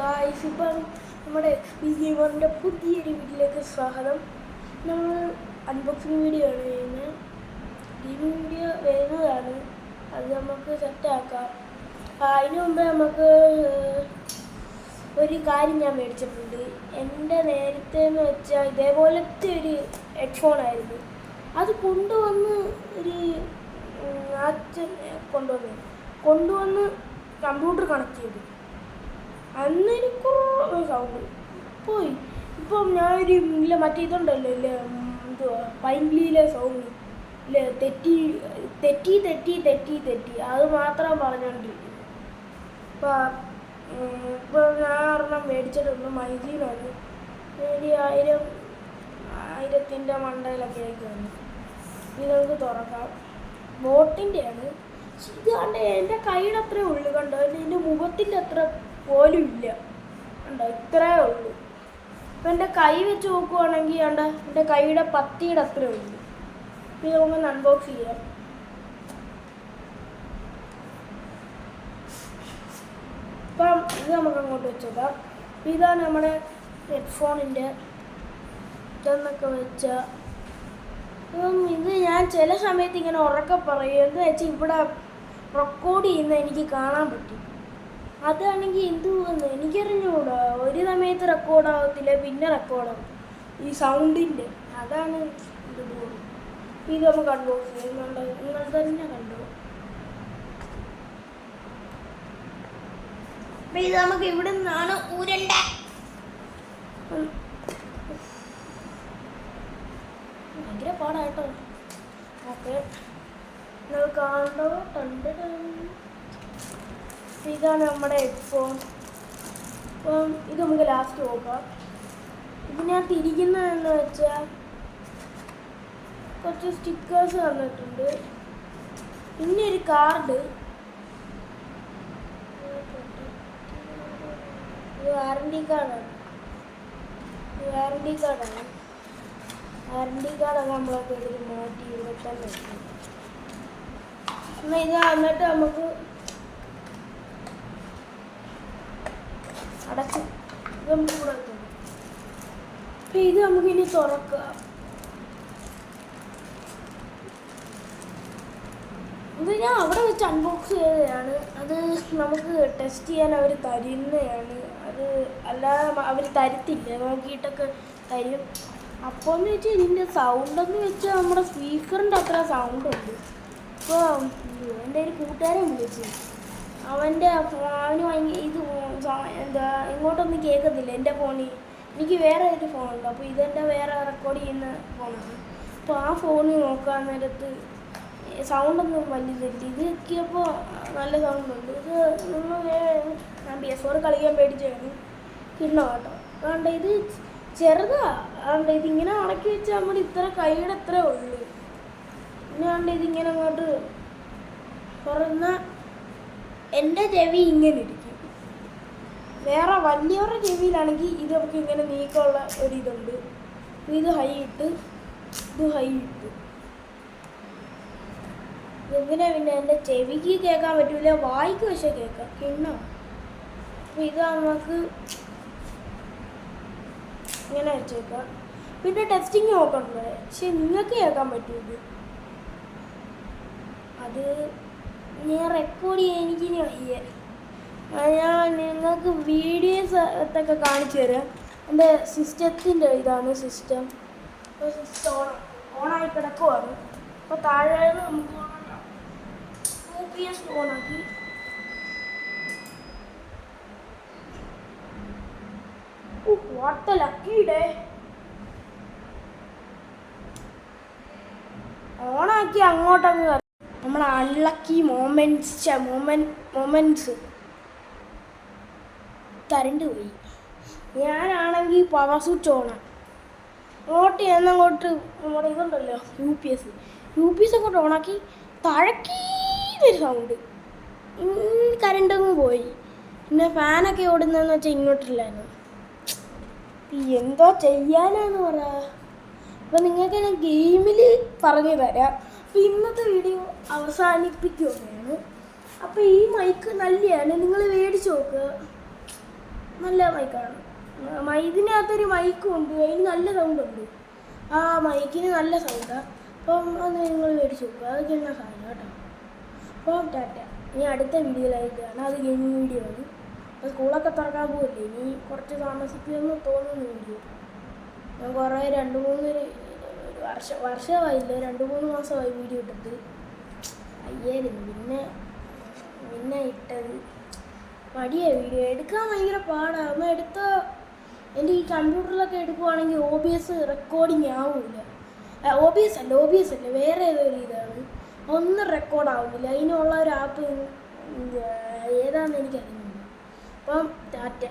ഇപ്പം നമ്മുടെ BGMന്റെ പുതിയൊരു വീഡിയോയിലേക്ക് സ്വാഗതം. നമ്മൾ അൺബോക്സിങ് വീഡിയോ ആണ് ചെയ്യുന്നത്. ഗെയിമിംഗ് വീഡിയോ വരുന്നതാണ്, അത് നമുക്ക് സെറ്റാക്കാം. അതിന് മുമ്പേ നമുക്ക് ഒരു കാര്യം ഞാൻ മേടിച്ചിട്ടുണ്ട്. എൻ്റെ നേരത്തെ എന്ന് വെച്ചാൽ ഇതേപോലത്തെ ഒരു ഹെഡ്ഫോണായിരുന്നു. അത് കൊണ്ടുവന്ന് ഒരു അച്ഛൻ കൊണ്ടുവന്ന് കമ്പ്യൂട്ടർ കണക്ട് ചെയ്തു. അന്നൊരു കുറേ സൗണ്ട് പോയി. ഇപ്പം ഞാനൊരു ഇല്ല മറ്റേ ഇതുണ്ടല്ലോ ഇല്ലേ, എന്തുവാ പൈങ്കിളിയിലെ സൗണ്ട് ഇല്ലേ, തെറ്റി തെറ്റി തെറ്റി തെറ്റി തെറ്റി അത് മാത്രം പറഞ്ഞുകൊണ്ടിരിക്കുന്നു. ഇപ്പോൾ ഞാൻ ഒരെണ്ണം മേടിച്ചിട്ടുണ്ട്, മൈജിയിലാണ്. ഒരു 1000 മണ്ടയിലൊക്കെ ആയി വന്നു. ഇത് നമുക്ക് തുറക്കാം. ബോട്ടിൻ്റെയാണ്. ഇത് കണ്ട് എൻ്റെ കൈയുടെ അത്രേ ഉള്ളു, കണ്ടോ? എൻ്റെ മുഖത്തിൻ്റെ അത്ര പോലും ഇല്ല, കണ്ടോ? ഇത്രേ ഉള്ളൂ. അപ്പം എൻ്റെ കൈ വെച്ച് നോക്കുവാണെങ്കിൽ കണ്ട എൻ്റെ കൈയുടെ പത്തിയുടെ അത്രേ ഉള്ളൂ. ഇത് നമുക്കൊന്ന് അൺബോക്സ് ചെയ്യാം. അപ്പം ഇത് നമുക്ക് അങ്ങോട്ട് വെച്ചേക്കാം. ഇതാണ് നമ്മുടെ ഹെഡ്ഫോണിൻ്റെ ഇതെന്നൊക്കെ വെച്ചാൽ. ഇത് ഞാൻ ചില സമയത്ത് ഇങ്ങനെ ഉറക്കെ പറയും, എന്ന് വെച്ചാൽ ഇവിടെ റെക്കോർഡ് ചെയ്യുന്ന എനിക്ക് കാണാൻ പറ്റും. അതാണെങ്കിൽ എന്തുവെന്ന് എനിക്കറിഞ്ഞുകൂടാ. ഒരു സമയത്ത് റെക്കോർഡാകത്തില്ല, പിന്നെ റെക്കോർഡാകും ഈ സൗണ്ടിൻ്റെ. അതാണ് ഇത്. ഇത് നമുക്ക് അൺബോക്സ് ചെയ്യുന്നുണ്ട്, നിങ്ങൾ തന്നെ കണ്ടു. അപ്പം ഇത് നമുക്ക് ഇവിടെ നിന്നാണ് ഊരണ്ട. ഭയങ്കര പാടാട്ടോ. ഓക്കെ, നിങ്ങൾ കാണണ്ടോ? ഇതാണ് നമ്മുടെ ഹെഡ്ഫോൺ. അപ്പം ഇത് നമുക്ക് ലാസ്റ്റ് നോക്കാം. ഇതിനകത്ത് ഇരിക്കുന്നതെന്ന് വെച്ചാൽ കുറച്ച് സ്റ്റിക്കേഴ്സ് തന്നിട്ടുണ്ട്, പിന്നെ ഒരു കാർഡ്. ഇത് വാറണ്ടി കാർഡാണ്. വാറണ്ടി കാർഡൊക്കെ നമ്മളൊക്കെ ഇതിൽ മാറ്റി ഇവിടെ തന്നെ വെക്കും. എന്നാൽ ഇത് എന്നിട്ട് നമുക്ക് അടച്ച് ഇത് നമുക്ക് ഇവിടെ വെക്കണം. അപ്പം ഇത് നമുക്കിനി തുറക്കുക. ഇത് ഞാൻ അവിടെ വെച്ച് അൺബോക്സ് ചെയ്തതാണ്. അത് നമുക്ക് ടെസ്റ്റ് ചെയ്യാൻ അവർ തരുന്നതാണ്. അത് അല്ലാതെ അവർ തരത്തില്ല, നോക്കിയിട്ടൊക്കെ തരും. അപ്പോൾ എന്ന് വെച്ചാൽ ഇതിൻ്റെ സൗണ്ടെന്ന് വെച്ചാൽ നമ്മുടെ സ്പീക്കറിൻ്റെ അത്ര സൗണ്ടുണ്ട്. ഇപ്പോൾ എൻ്റെ ഒരു കൂട്ടുകാരൻ വിളിച്ചു, അവന് ഇത് എന്താ ഇങ്ങോട്ടൊന്നും കേൾക്കത്തില്ല എൻ്റെ ഫോണിൽ. എനിക്ക് വേറെ ഒരു ഫോണുണ്ട്, അപ്പോൾ ഇതെൻ്റെ വേറെ റെക്കോർഡ് ചെയ്യുന്ന ഫോണാണ്. അപ്പോൾ ആ ഫോണിൽ നോക്കാൻ നേരത്ത് സൗണ്ടൊന്നും വലുതില്ല. ഇത് നോക്കിയപ്പോൾ നല്ല സൗണ്ടുണ്ട്. ഇത് നമ്മൾ ഞാൻ PS4 കളിക്കാൻ പേടിച്ചാണ് കിണ്ണ കേട്ടോ. അതുകൊണ്ട് ഇത് ചെറുതാ. അതുകൊണ്ട് ഇതിങ്ങനെ അടക്കി വെച്ചാൽ നമ്മൾ ഇത്ര കൈയുടെ അത്ര ഉള്ളു. പിന്നെ അതുകൊണ്ട് ഇതിങ്ങനെ അങ്ങോട്ട് തുറന്ന എൻ്റെ ചെവി ഇങ്ങനെ ഇരിക്കും. വേറെ വലിയവരുടെ ചെവിയിലാണെങ്കിൽ ഇത് നമുക്ക് ഇങ്ങനെ നീക്കമുള്ള ഒരിതുണ്ട്. ഇത് ഹൈ ഇട്ട് ഇതിങ്ങനെ പിന്നെ എൻ്റെ ചെവിക്ക് കേൾക്കാൻ പറ്റില്ല, വായിക്ക് പക്ഷേ കേൾക്കാം കിണ്ണ. അപ്പം ഇത് നമുക്ക് ഇങ്ങനെ വെച്ചേക്കാം. പിന്നെ ടെസ്റ്റിങ് നോക്കണ്ടേ, പക്ഷെ നിങ്ങൾക്ക് കേൾക്കാൻ പറ്റൂത്. അത് ഞാൻ റെക്കോർഡ് ചെയ്യാൻ എനിക്കിനി വയ്യ. ഞാൻ നിങ്ങൾക്ക് വീഡിയോസ് ഒക്കെ കാണിച്ചു തരാം. എൻ്റെ സിസ്റ്റത്തിൻ്റെ ഇതാണ് സിസ്റ്റം. അപ്പോൾ സിസ്റ്റം ഓണായി കിടക്കുവാണ്. അപ്പോൾ താഴെ നമുക്ക് OBS ഓണാക്കി വാട്ട് എ ലക്കി ഡേ. ഓണാക്കി അങ്ങോട്ടങ്ങ് നമ്മൾ അൺലക്കി മൊമെൻറ്റ്സ് കറണ്ട് പോയി. ഞാനാണെങ്കിൽ പവർ സ്വിച്ച് ഓണാണ്. അങ്ങോട്ട് എന്നങ്ങോട്ട് നമ്മുടെ ഇതുണ്ടല്ലോ UPS അങ്ങോട്ട് ഓണാക്കി താഴേക്കൊരു സൗണ്ട്, കറണ്ടങ്ങ് പോയി. പിന്നെ ഫാനൊക്കെ ഓടുന്നതെന്ന് വെച്ചാൽ ഇങ്ങോട്ടില്ലായിരുന്നു. എന്തോ ചെയ്യാനാന്ന് പറയാ. അപ്പം നിങ്ങൾക്ക് ഞാൻ ഗെയിമിൽ പറഞ്ഞു തരാം. അപ്പം ഇന്നത്തെ വീഡിയോ അവസാനിപ്പിക്കുകയാണ്. അപ്പോൾ ഈ മൈക്ക് നല്ലതാണ്, നിങ്ങൾ മേടിച്ച് നോക്കുക. നല്ല മൈക്കാണ്. ഇതിനകത്തൊരു മൈക്കും ഉണ്ട്, അതിന് നല്ല സൗണ്ടുണ്ട്. ആ മൈക്കിന് നല്ല സൗണ്ടാണ്. അപ്പം അത് നിങ്ങൾ മേടിച്ച് നോക്കുക, അതൊക്കെ എന്നാ സാധനം കേട്ടോ. അപ്പം ടാറ്റ. ഇനി അടുത്ത വീഡിയോയിലായിട്ട് കാണാം. അത് ഗെയിമിങ് വീഡിയോ ആണ്. അപ്പോൾ സ്കൂളൊക്കെ തുറക്കാൻ പോകില്ലേ, ഇനി കുറച്ച് താമസിക്കുമെന്ന് തോന്നുന്നു വീഡിയോ. ഞാൻ കുറേ 2-3 വർഷമായില്ല, 2-3 മാസമായി വീഡിയോ ഇട്ടിട്ട്. അയ്യായിരുന്നു പിന്നെ ഇട്ടത് മടിയായി. വീഡിയോ എടുക്കാൻ ഭയങ്കര പാടാണ്. ഒന്ന് എടുത്താൽ എൻ്റെ ഈ കമ്പ്യൂട്ടറിലൊക്കെ എടുക്കുവാണെങ്കിൽ OBS റെക്കോർഡിങ് ആവില്ല. OBS അല്ല, വേറെ ഏതൊരു ഇതാണ്. ഒന്നും റെക്കോർഡ് ആവുന്നില്ല. അതിനുള്ള ഒരു ആപ്പ് ഏതാണെന്ന് എനിക്കറിയുന്നില്ല. അപ്പം ടാറ്റ.